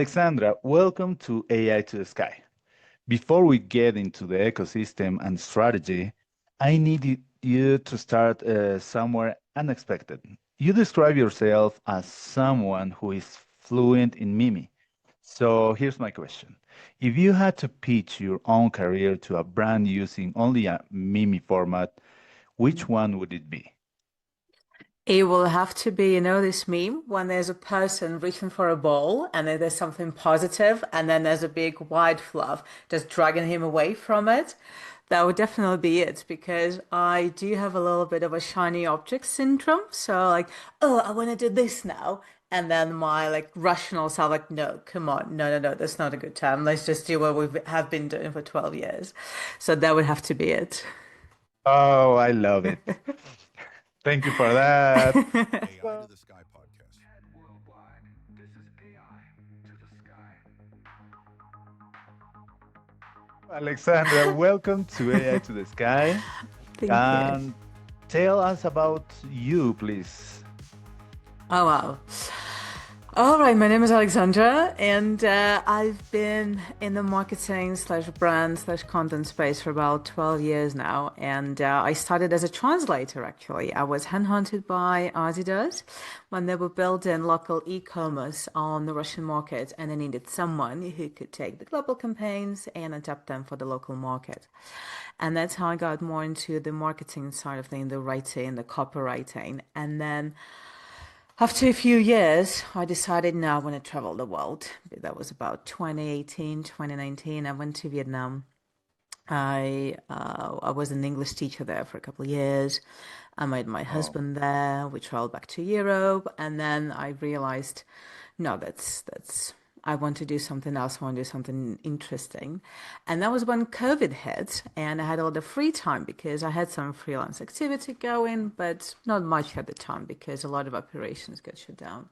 Alexandra, welcome to AI to the Sky. Before we get into the ecosystem and strategy, I need you to start somewhere unexpected. You describe yourself as someone who is fluent in Mimi. So here's my question. If you had to pitch your own career to a brand using only a Mimi format, which one would it be? It will have to be, this meme when there's a person reaching for a ball and then there's something positive and then there's a big white fluff just dragging him away from it. That would definitely be it because I do have a little bit of a shiny object syndrome. So like, oh, I want to do this now. And then my like rational self like, no, come on, no, that's not a good time. Let's just do what we have been doing for 12 years. So that would have to be it. Oh, I love it. Thank you for that. AI to Well, the Sky podcast. Worldwide, this is AI to the sky. Alexandra, welcome to AI to the Sky. Thank you. And tell us about you, please. Oh, wow. All right, my name is Alexandra, and I've been in the marketing slash brand slash content space for about 12 years now. And I started as a translator, actually. I was handhunted by Adidas when they were building local e-commerce on the Russian market, and they needed someone who could take the global campaigns and adapt them for the local market. And that's how I got more into the marketing side of things, the writing, the copywriting. And then after a few years, I decided now I want to travel the world. That was about 2018, 2019. I went to Vietnam. I was an English teacher there for a couple of years. I met my Oh, husband there. We traveled back to Europe, and then I realized, no, that's I want to do something else. I want to do something interesting. And that was when COVID hit, and I had all the free time because I had some freelance activity going, but not much at the time because a lot of operations got shut down.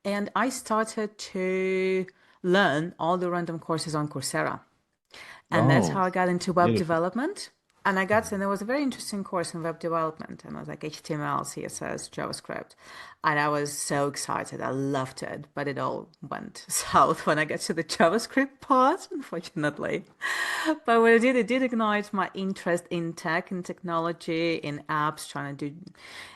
And I started to learn all the random courses on Coursera. And that's oh, how I got into web beautiful. development. And I got, Mhm. and there was a very interesting course in web development, and it was like HTML, CSS, JavaScript. And I was so excited. I loved it, but it all went south when I got to the JavaScript part, unfortunately. But what it did ignite my interest in tech and technology, in apps, trying to do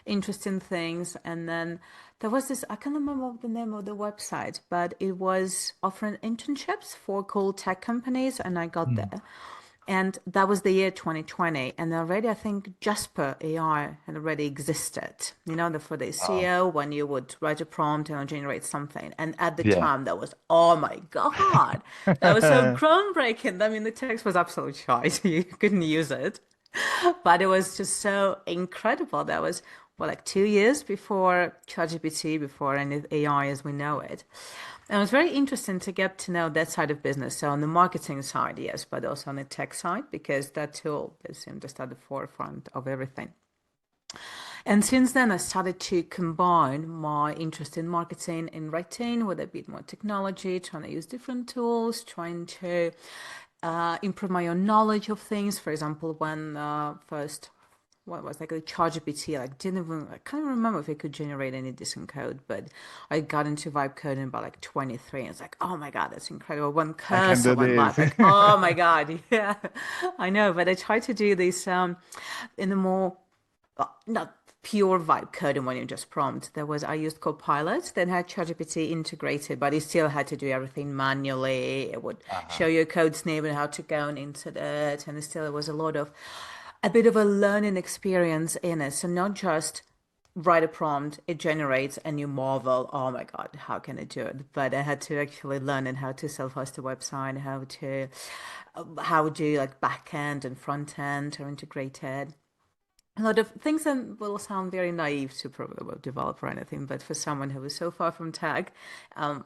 interesting things. And then there was this, I can't remember the name of the website, but it was offering internships for cool tech companies, and I got Mm. there. And that was the year 2020. And already, I think Jasper AI had already existed, for the Oh, SEO, when you would write a prompt and it'll generate something. And at the yeah. time, that was, oh my God, that was so groundbreaking. I mean, the text was absolute shite. You couldn't use it. But it was just so incredible. That was, well, like 2 years before ChatGPT, before any AI as we know it. And it was very interesting to get to know that side of business. So on the marketing side, yes, but also on the tech side, because that tool is just at the forefront of everything. And since then, I started to combine my interest in marketing and writing with a bit more technology, trying to use different tools, trying to improve my own knowledge of things. For example, when first what was like the ChatGPT, like didn't even I can't remember if it could generate any decent code, but I got into vibe coding by like 23 and it's like, oh my God, that's incredible. One I can cursor do went this. live, like, oh my God, yeah. I know, but I try to do this in a more not pure vibe coding when you just prompt. I used Copilot, then had ChatGPT integrated, but it still had to do everything manually. It would show Uh-huh. you a code snippet, how to go into it, and it was a bit of a learning experience in it. So not just write a prompt, it generates, and you marvel, oh my God, how can it do it? But I had to actually learn and how to self-host a website, how do like back end and front end are integrated, a lot of things that will sound very naive to probably a developer or anything, but for someone who was so far from tech,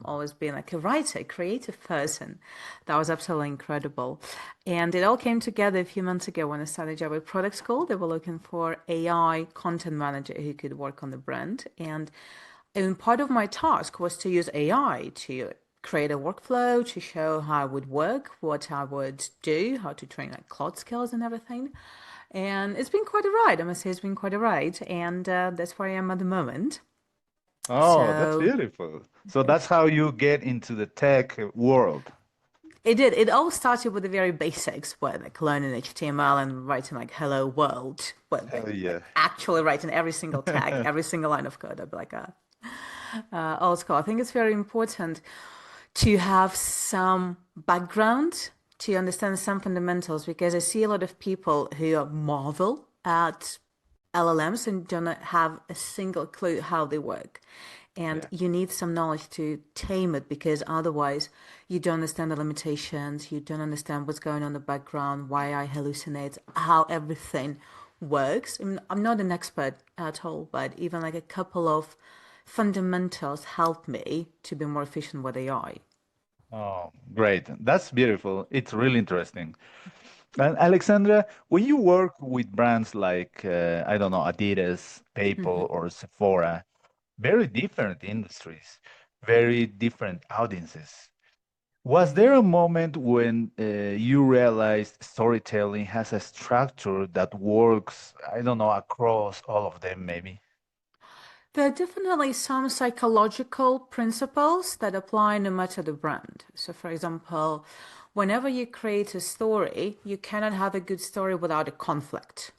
always being like a writer, a creative person, that was absolutely incredible. And it all came together a few months ago when I started a job at Product School. They were looking for AI content manager who could work on the brand. And part of my task was to use AI to create a workflow to show how I would work, what I would do, how to train like cloud skills and everything. And it's been quite a ride. I must say it's been quite a ride. And that's where I am at the moment. Oh, that's So beautiful. So that's how you get into the tech world. it did. It all started with the very basics, where like learning HTML and writing like "Hello World," but Hell yeah. like actually writing every single tag, every single line of code. I'd be like, old school. I think it's very important to have some background to understand some fundamentals because I see a lot of people who marvel at LLMs and don't have a single clue how they work. And Yeah. you need some knowledge to tame it because otherwise you don't understand the limitations, you don't understand what's going on in the background, why I hallucinate, how everything works. I mean, I'm not an expert at all, but even like a couple of fundamentals help me to be more efficient with AI. Oh, great. That's beautiful. It's really interesting. And Alexandra, when you work with brands like, I don't know, Adidas, PayPal, or Sephora, very different industries, very different audiences. Was there a moment when you realized storytelling has a structure that works, I don't know, across all of them, maybe? There are definitely some psychological principles that apply no matter the brand. So, for example, whenever you create a story, you cannot have a good story without a conflict.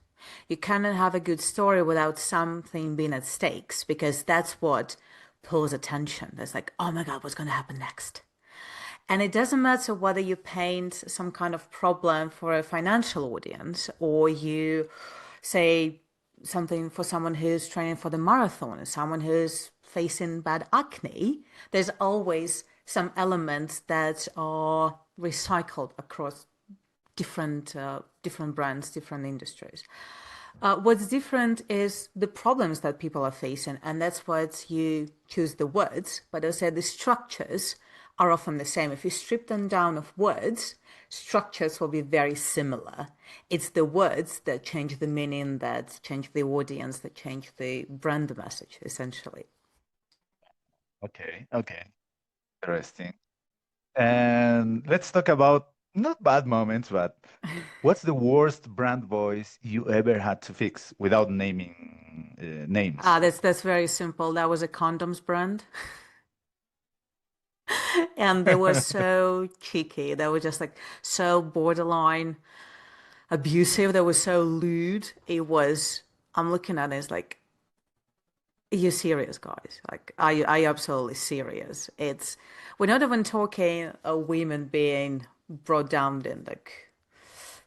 You cannot have a good story without something being at stakes because that's what pulls attention. There's like, oh my God, what's going to happen next? And it doesn't matter whether you paint some kind of problem for a financial audience or you say something for someone who's training for the marathon, someone who's facing bad acne. There's always some elements that are recycled across different brands, different industries. What's different is the problems that people are facing, and that's what you choose the words. But I said the structures are often the same. If you strip them down of words, structures will be very similar. It's the words that change the meaning, that change the audience, that change the brand message, essentially. Okay, okay. Interesting. And let's talk about not bad moments, but what's the worst brand voice you ever had to fix without naming names? That's very simple. That was a condoms brand. And they were so cheeky. They were just like so borderline abusive. They were so lewd. I'm looking at it, it's like, are you serious, guys? Like, are you absolutely serious? We're not even talking a women being brought down in like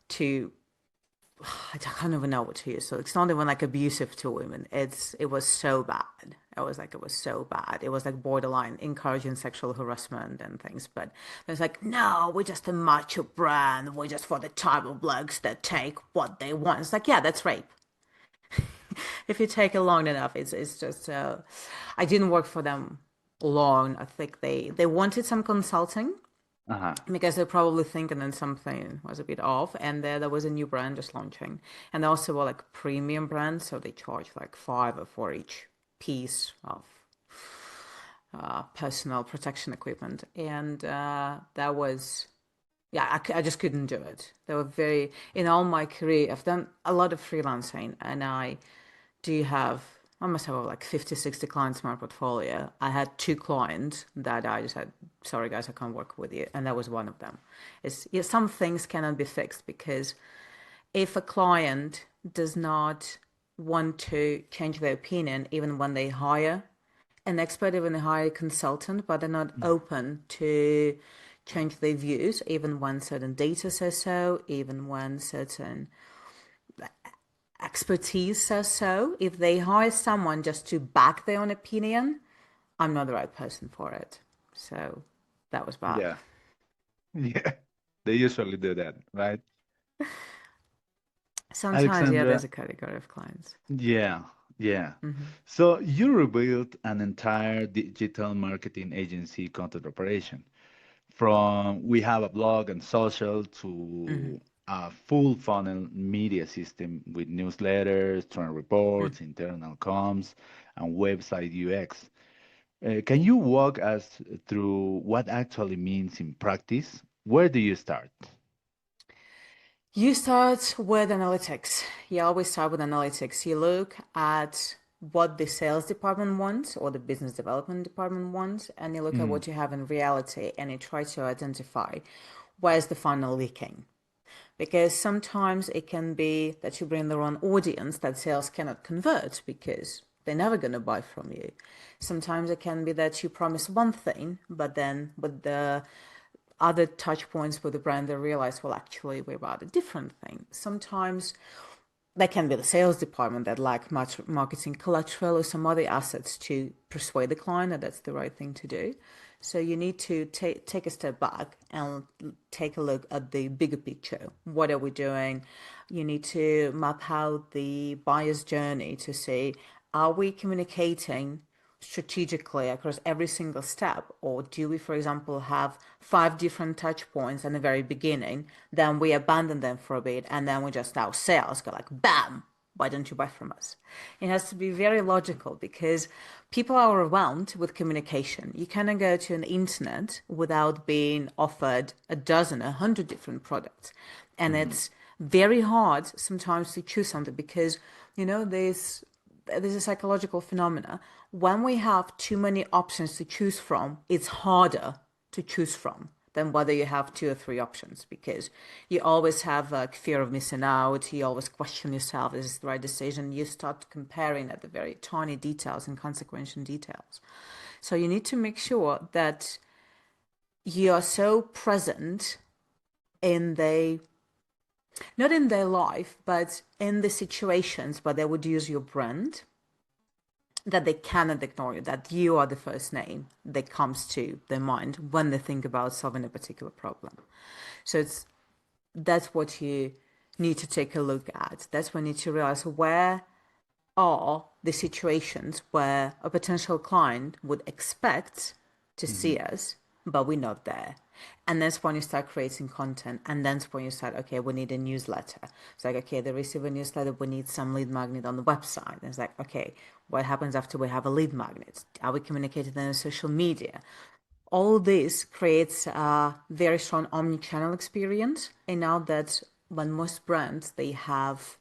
to, I can't even know what to use. So it's not even like abusive to women. It was so bad. It was so bad. It was like borderline encouraging sexual harassment and things. But it's like, no, we're just a macho brand. We're just for the type of blokes that take what they want. It's like, yeah, that's rape. If you take it long enough, it's just. I didn't work for them long. I think they wanted some consulting Uh-huh. because they're probably thinking that something was a bit off, and there was a new brand just launching, and they also were like premium brands, so they charge like five or for each piece of personal protection equipment, and that was yeah, I just couldn't do it. They were very in all my career. I've done a lot of freelancing, and do have I must have like 50, 60 clients in my portfolio. I had two clients that I just said, sorry guys, I can't work with you. And that was one of them. Yeah, some things cannot be fixed because if a client does not want to change their opinion, even when they hire an expert, even they hire a consultant, but they're not open to change their views, even when certain data says so, even when certain expertise says so. If they hire someone just to back their own opinion, I'm not the right person for it. So that was bad. Yeah. Yeah. They usually do that, right? Sometimes, yeah, there's Alexandra, a category of clients. yeah, yeah. Hmm. So you rebuilt an entire digital marketing agency content operation. From we have a blog and social Hmm. to a full funnel media system with newsletters, trend reports, internal comms, and website UX. Can you walk us through what actually means in practice? Where do you start? You start with analytics. You always start with analytics. You look at what the sales department wants or the business development department wants, and you look at Mm, what you have in reality and you try to identify where's the funnel leaking. Because sometimes it can be that you bring the wrong audience that sales cannot convert because they're never going to buy from you. Sometimes it can be that you promise one thing, but then with the other touch points with the brand, they realize, well, actually, we're about a different thing. Sometimes that can be the sales department that lack much marketing collateral or some other assets to persuade the client that that's the right thing to do. So you need to take a step back and take a look at the bigger picture. What are we doing? You need to map out the buyer's journey to see, are we communicating strategically across every single step, or do we, for example, have 5 different touch points in the very beginning, then we abandon them for a bit, and then we just our sales go like bam, why don't you buy from us? It has to be very logical because people are overwhelmed with communication. You cannot go to an internet without being offered a dozen, 100 different products, and mhm, it's very hard sometimes to choose something because there's a psychological phenomena. When we have too many options to choose from, it's harder to choose from than whether you have 2 or 3 options because you always have a fear of missing out. You always question yourself, is this the right decision? You start comparing at the very tiny details and consequential details. So you need to make sure that you are so present in the not in their life, but in the situations where they would use your brand that they cannot ignore you, that you are the first name that comes to their mind when they think about solving a particular problem. So that's what you need to take a look at. That's when you need to realize where are the situations where a potential client would expect to see mhm. us, but we're not there. And that's when you start creating content. And that's when you start, okay, we need a newsletter. It's like, okay, they receive a newsletter, we need some lead magnet on the website. And it's like, okay, what happens after we have a lead magnet? Are we communicating on social media? All this creates a very strong omni-channel experience. And now that when most brands, they have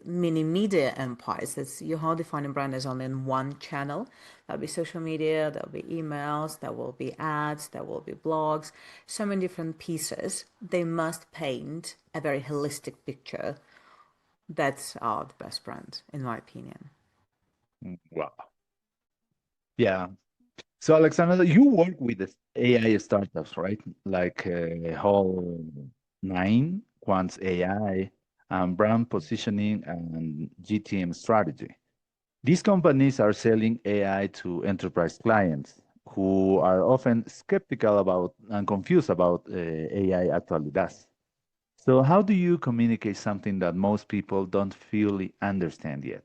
mini media empires. That's you hardly find a brand that's only in one channel. There'll be social media, there'll be emails, there will be ads, there will be blogs, so many different pieces. They must paint a very holistic picture. That's the best brand, in my opinion. Wow. Yeah. So, Alexandra, you work with the AI startups, right? Like whole nine, Quant's AI, brand positioning, and GTM strategy. These companies are selling AI to enterprise clients who are often skeptical about and confused about AI actually does. So, how do you communicate something that most people don't fully understand yet?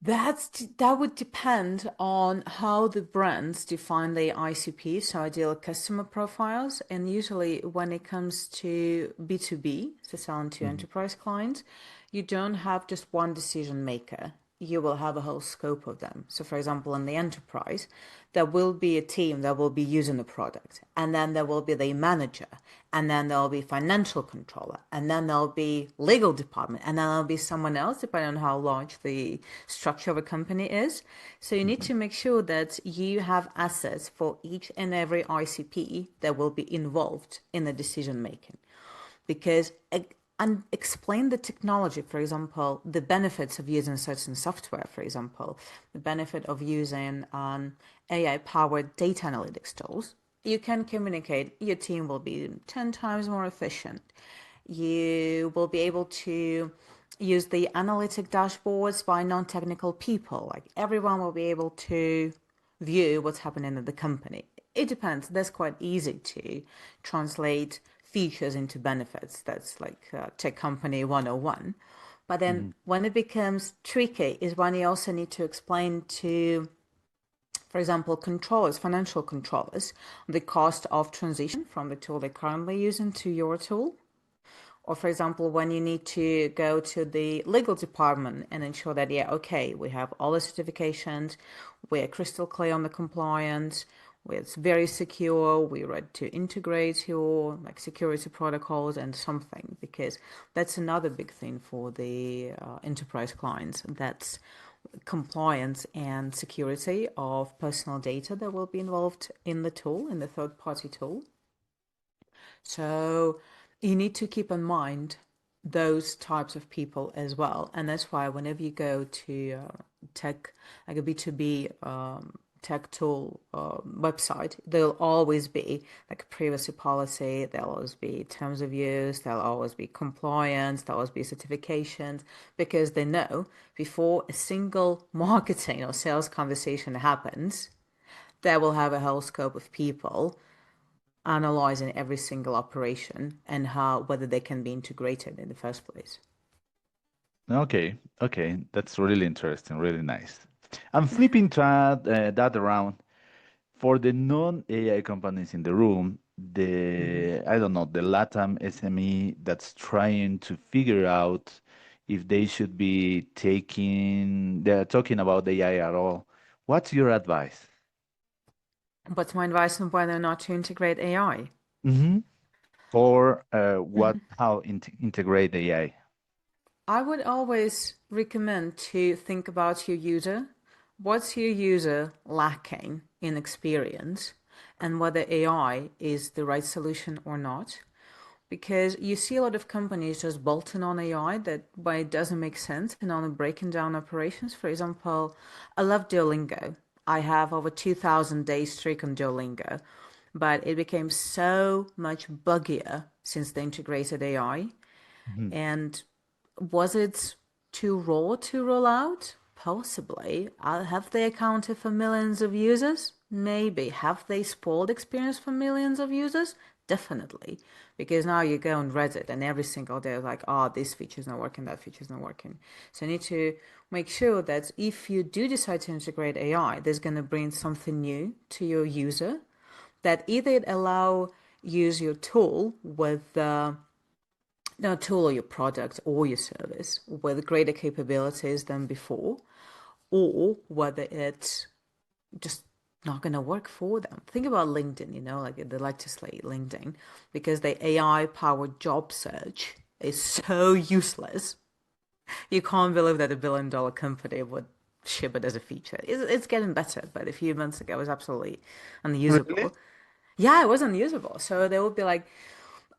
That would depend on how the brands define their ICP, so ideal customer profiles. And usually when it comes to B2B, so selling to Mhm, enterprise clients, you don't have just one decision maker. You will have a whole scope of them. So for example, in the enterprise, there will be a team that will be using the product, and then there will be the manager, and then there'll be financial controller, and then there'll be legal department, and then there'll be someone else depending on how large the structure of a company is. So you need mhm, to make sure that you have assets for each and every ICP that will be involved in the decision making because and explain the technology, for example, the benefits of using certain software, for example, the benefit of using AI powered data analytics tools. You can communicate, your team will be 10 times more efficient. You will be able to use the analytic dashboards by non-technical people. Like everyone will be able to view what's happening at the company. It depends. That's quite easy to translate features into benefits. That's like tech company 101. But then mhm, when it becomes tricky is when you also need to explain to, for example, controllers, financial controllers, the cost of transition from the tool they're currently using to your tool. Or, for example, when you need to go to the legal department and ensure that, yeah, okay, we have all the certifications, we're crystal clear on the compliance, It's very secure. We're ready to integrate your like security protocols and something because that's another big thing for the enterprise clients. That's compliance and security of personal data that will be involved in the tool, in the third-party tool. So you need to keep in mind those types of people as well. And that's why whenever you go to tech, like a B2B tech tool website, there'll always be like a privacy policy, there'll always be terms of use, there'll always be compliance, there'll always be certifications, because they know before a single marketing or sales conversation happens, they will have a whole scope of people analyzing every single operation and how whether they can be integrated in the first place. Okay, okay, that's really interesting, really nice. I'm flipping that around for the non-AI companies in the room. Mm-hmm. I don't know, the LATAM SME that's trying to figure out if they should be they're talking about AI at all. What's your advice? What's my advice on whether or not to integrate AI? Hmm. Or how integrate AI? I would always recommend to think about your user. What's your user lacking in experience, and whether AI is the right solution or not. Because you see a lot of companies just bolting on AI that why it doesn't make sense and only breaking down operations. For example, I love Duolingo. I have over 2,000 days streak on Duolingo, but it became so much buggier since they integrated AI. Mhm. And was it too raw to roll out? Possibly. Have they accounted for millions of users? Maybe. Have they spoiled experience for millions of users? Definitely. Because now you go on Reddit and every single day, like, oh, this feature's not working, that feature's not working. So you need to make sure that if you do decide to integrate AI, there's going to bring something new to your user that either it allow use your tool with no tool or your product or your service with greater capabilities than before, or whether it's just not going to work for them. Think about LinkedIn, like they like to slate LinkedIn because the AI powered job search is so useless. You can't believe that $1 billion company would ship it as a feature. It's getting better, but a few months ago it was absolutely Really? unusable. Yeah, it was unusable. So they would be like,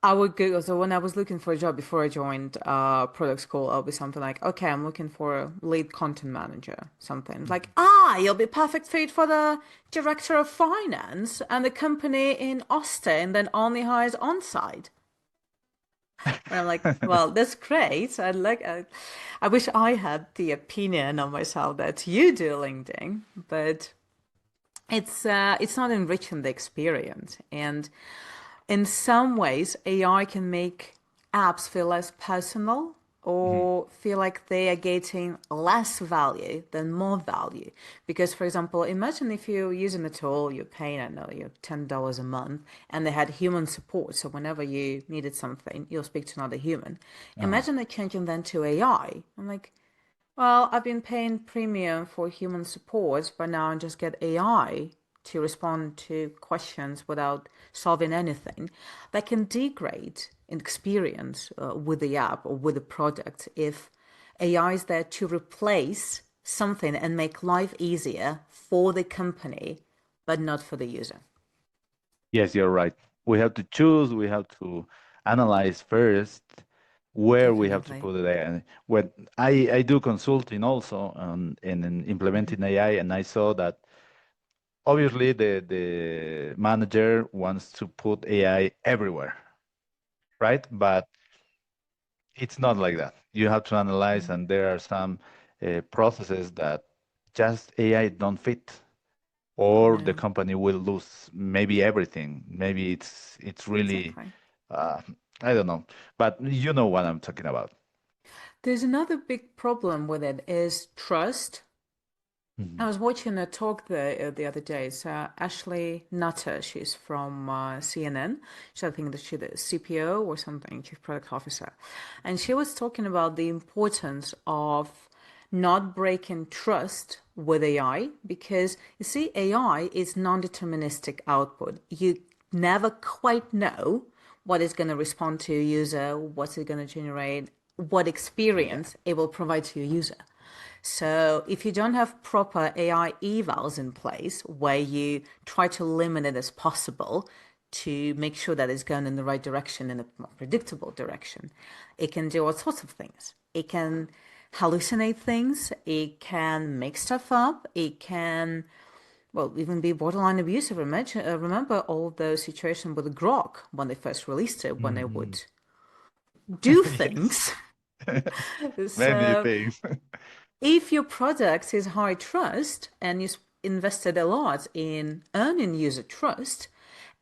I would Google. So when I was looking for a job before I joined product school, I'll be something like, okay, I'm looking for a lead content manager, something like, you'll be perfect fit for the director of finance and the company in Austin that only hires on-site. And I'm like, well, that's great. I wish I had the opinion on myself that you do LinkedIn, but it's not enriching the experience. And in some ways, AI can make apps feel less personal Mhm. or feel like they are getting less value than more value. Because, for example, imagine if you're using a tool, you're paying, I don't know, you're $10 a month, and they had human support. So whenever you needed something, you'll speak to another human. Uh-huh. Imagine they changing then to AI. I'm like, well, I've been paying premium for human support, but now I just get AI to respond to questions without solving anything. That can degrade an experience with the app or with the product if AI is there to replace something and make life easier for the company, but not for the user. Yes, you're right. We have to choose, we have to analyze first where we have to Definitely. put it there. And when I do consulting also in implementing AI, and I saw that obviously the manager wants to put AI everywhere, right? But it's not like that. You have to analyze, and there are some processes that just AI don't fit, or the No, company will lose maybe everything. Maybe it's really exactly. uh, I don't know, but you know what I'm talking about. There's another big problem with it is trust. I Mhm. was watching a talk the other day. It's Ashley Nutter. She's from CNN. I think that she's the CPO or something, Chief Product Officer. And she was talking about the importance of not breaking trust with AI, because you see, AI is non-deterministic output. You never quite know what it's going to respond to your user, what's it going to generate, what Yeah. experience it will provide to your user. So if you don't have proper AI evals in place where you try to limit it as possible to make sure that it's going in the right direction, in a more predictable direction, it can do all sorts of things. It can hallucinate things, it can make stuff up, it can, well, even be borderline abusive. Remember all those situations with Grok when they first released it, when they Mhm. would do Yes. things. Many So things. if your product is high trust and you invested a lot in earning user trust,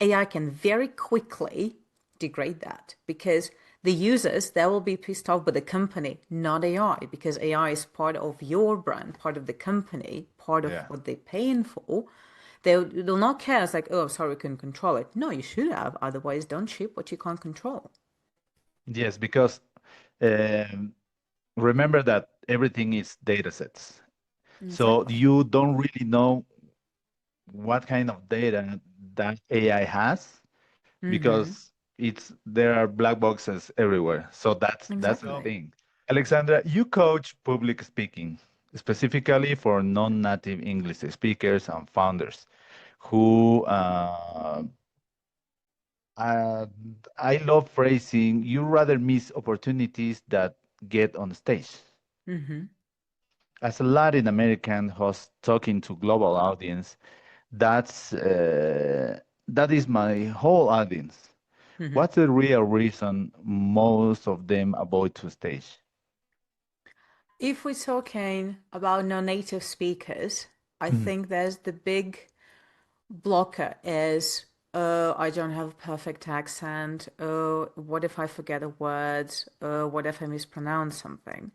AI can very quickly degrade that, because the users, they will be pissed off with the company, not AI, because AI is part of your brand, part of the company, part of Yeah. what they're paying for. They'll not care. It's like, oh, sorry, we couldn't control it. No, you should have. Otherwise, don't ship what you can't control. Yes, because um, remember that everything is data sets. So Exactly. you don't really know what kind of data that AI has Mm-hmm. because it's there are black boxes everywhere. So that's the Exactly. thing. Alexandra, you coach public speaking, specifically for non-native English speakers and founders who uh, I love phrasing, you rather miss opportunities that get on stage. Mm-hmm. As a Latin American host talking to global audience, that is my whole audience. Mm-hmm. What's the real reason most of them avoid to stage? If we're talking about non-native speakers, I Mhm. think there's the big blocker is, oh, I don't have a perfect accent. Oh, what if I forget a word? Oh, what if I mispronounce something?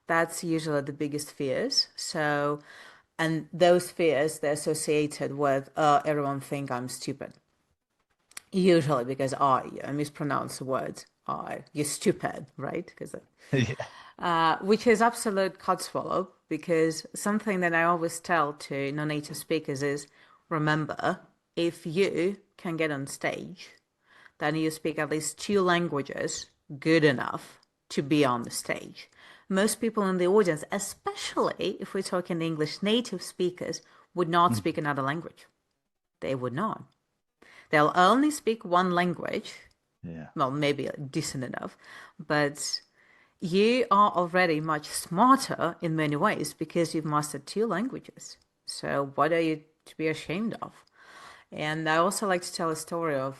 That's usually the biggest fears. So, and those fears, they're associated with, everyone think I'm stupid. Usually because I mispronounce the word. You're stupid, right? Because Yeah. which is absolute codswallop, because something that I always tell to non-native speakers is, remember, if you can get on stage, then you speak at least two languages good enough to be on the stage. Most people in the audience, especially if we're talking English native speakers, would not Mhm. speak another language. They would not. They'll only speak one language, Yeah. well, maybe decent enough, but you are already much smarter in many ways because you've mastered two languages. So what are you to be ashamed of? And I also like to tell a story of,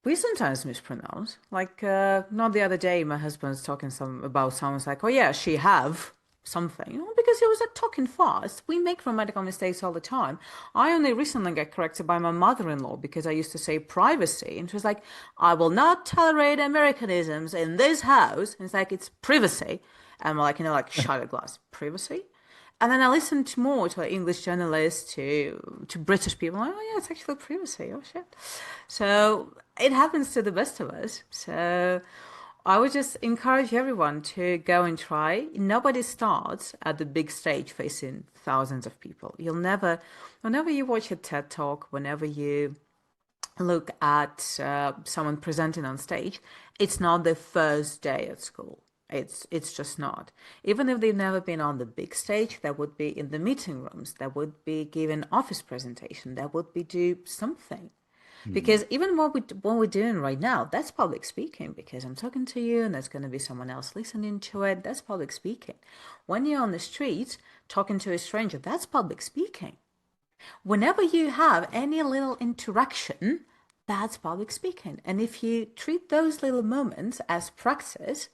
we sometimes mispronounce. Like, not the other day, my husband's talking about someone's like, oh yeah, she have something. Well, because he was like talking fast. We make grammatical mistakes all the time. I only recently got corrected by my mother-in-law because I used to say privacy, and she was like, I will not tolerate Americanisms in this house. And it's like, it's privacy. And we're like, like, shut a glass. Privacy? And then I listened more to English journalists, to British people. Like, oh yeah, it's actually privacy. Oh shit. So it happens to the best of us. So I would just encourage everyone to go and try. Nobody starts at the big stage facing thousands of people. Whenever you watch a TED talk, whenever you look at someone presenting on stage, it's not their first day at school. It's just not. Even if they've never been on the big stage, they would be in the meeting rooms. They would be giving office presentation. They would be do something. Mhm. Because even what we're doing right now, that's public speaking. Because I'm talking to you, and there's going to be someone else listening to it. That's public speaking. When you're on the street talking to a stranger, that's public speaking. Whenever you have any little interaction, that's public speaking. And if you treat those little moments as practice,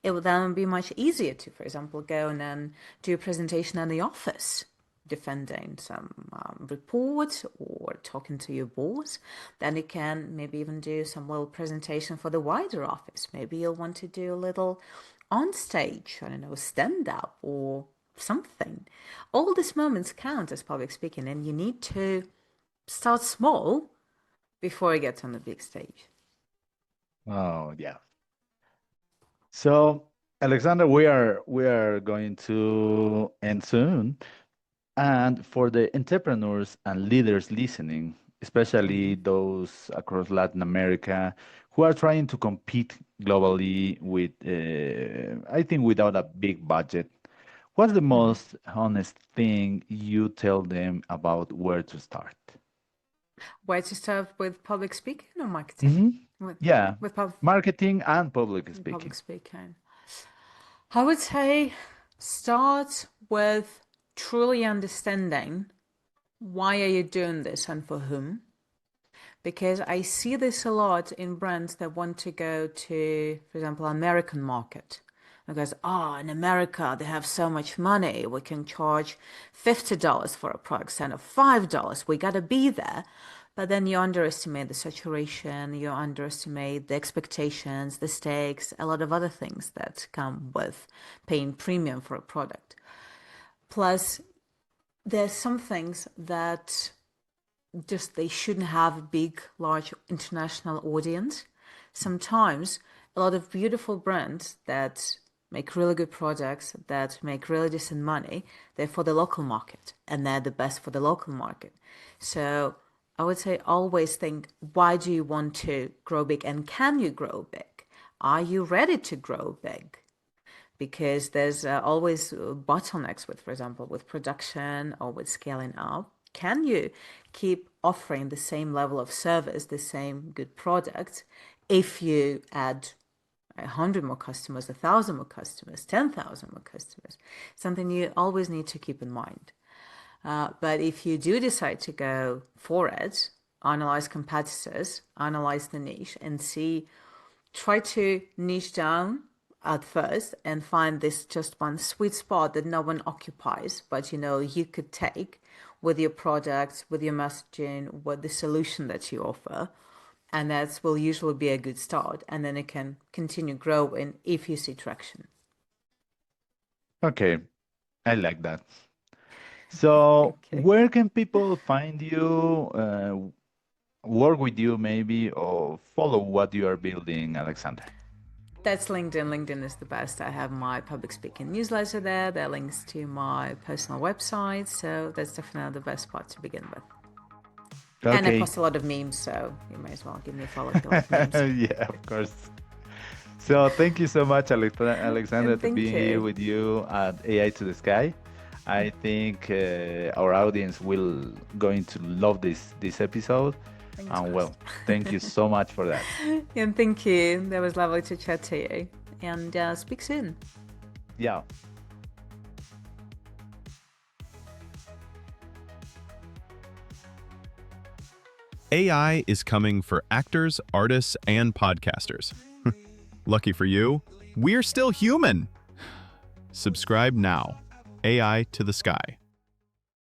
it will then be much easier to, for example, go and then do a presentation in the office, defending some report or talking to your boss. Then you can maybe even do some little presentation for the wider office. Maybe you'll want to do a little on stage, I don't know, stand up or something. All these moments count as public speaking, and you need to start small before you get on the big stage. Oh, yeah. So. Alexander, we are going to end soon. And for the entrepreneurs and leaders listening, especially Mhm. those across Latin America who are trying to compete globally with, I think, without a big budget, what's the Mhm. most honest thing you tell them about where to start? Where to start with public speaking or marketing? Hmm. With Yeah, with pub marketing and public public speaking. speaking. I would say start with truly understanding why are you doing this and for whom. Because I see this a lot in brands that want to go to, for example, American market. Because, in America, they have so much money. We can charge $50 for a product instead of $5. We got to be there. But then you underestimate the saturation, you underestimate the expectations, the stakes, a lot of other things that come with paying premium for a product. Plus, there's some things that just they shouldn't have a big, large international audience. Sometimes a lot of beautiful brands that make really good products, that make really decent money, they're for the local market and they're the best for the local market. So I would say always think, why do you want to grow big and can you grow big? Are you ready to grow big? Because there's always bottlenecks with, for example, with production or with scaling up. Can you keep offering the same level of service, the same good product, if you add 100 more customers, 1,000 more customers, 10,000 more customers? Something you always need to keep in mind. But if you do decide to go for it, analyze competitors, analyze the niche, and see, try to niche down at first and find this just one sweet spot that no one occupies, but you could take with your product, with your messaging, with the solution that you offer. And that will usually be a good start. And then it can continue growing if you see traction. Okay, I like that. So, Okay. where can people find you, work with you maybe, or follow what you are building, Alexander? That's LinkedIn. LinkedIn is the best. I have my public speaking newsletter there. There are links to my personal website. So that's definitely the best spot to begin with. And I Okay. post a lot of memes, so you may as well give me a follow if you like memes. Yeah, of course. So, thank you so much, Alexander, And to thank be here you. with you at AI to the Sky. I think our audience will going to love this episode. Fingers And crossed. well, thank you so much for that. And thank you. That was lovely to chat to you. And speak soon. Yeah. AI is coming for actors, artists, and podcasters. Lucky for you, we're still human. Subscribe now. AI to the Sky.